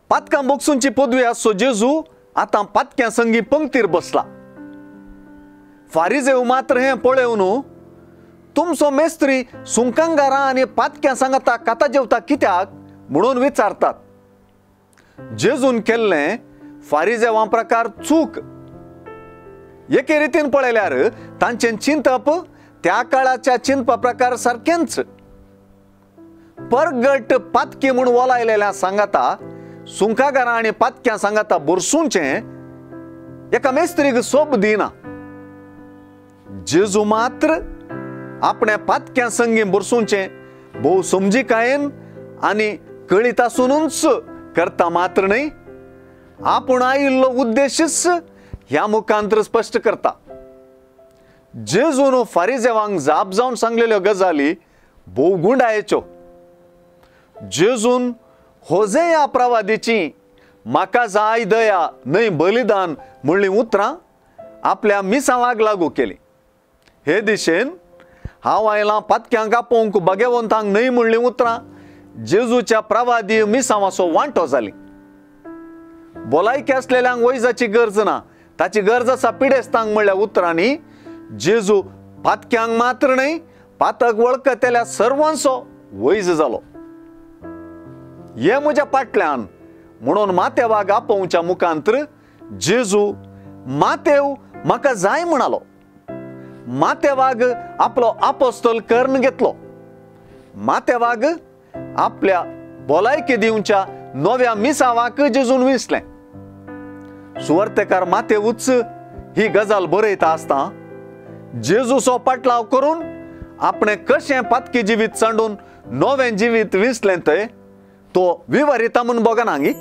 पातकां बोगसूंची पदवी आसो जेजू आतां पातक्या संगी पंक्तीर बसला. फारिजेव मात्र हें पळयवन तुमचो मेस्त्री सुंकांगारां आनी पातक्यां सांगता काता जेवता कित्याक म्हणून विचारतात. जेजून केल्लें फारिजेवां प्रकार चूक. एके रितीन पळयल्यार तांचें चिंतप त्या काळाच्या चिंतपा प्रकार सारकेंच. परगट पातकी म्हूण ओलायलेल्या सांगाता सुंकागारां आनी पातक्यां सांगाता बुरसूंचें एका मेस्त्रीक सोब दिना. जेजू मात्र आपणे पातक्यां संगी बुरसूंचें भोव समजीकायेन आनी कळीत आसुनूच करता मात्र न्हय, आपूण आयिल्लो उद्देशच ह्या मुखांतर स्पश्ट करता. जेजून फारिजेवांक जाप जावन सांगलेल्यो गजाली भोव गुंडायेच्यो. जेजून होजेया प्रवादीची म्हाका जाय दया न्हय बलिदान म्हणलीं उतरां आपल्या मिसावाक लागू केली. हे दिशेन हांव आयलां पातक्यांक आपोवंक भगवंतांक न्हय म्हणलीं उतरां जेजूच्या प्रवादी मिसावाचो वांटो जाली. भलायकी आसलेल्यांक वैजाची गरज ना, ताची गरज आसा पिडेस्तांक म्हणल्या उतरांनी जेजू पातक्यांक मात्र न्हय पातक वळखतल्या सर्वांचो वैज जालो. हे म्हज्या फाटल्यान म्हणून मातेवाक आपोवच्या मुखांतर जेजू मातेव म्हाका जाय म्हणालो. मातेवाक आपलो आपोस्तल कर्ण घेतलो. मातेवाक आपल्या भलायकी दिवच्या नव्या मिसावाक जेजून विसलें. सुवार्थेकार मातेवूच ही गजाल बरयता आसता जेजूचो पाटलाव करून आपणे कशें पातकी जिवीत सांडून नवें जिवीत विसलें तें तो विवरिता म्हूण बघना हांगी.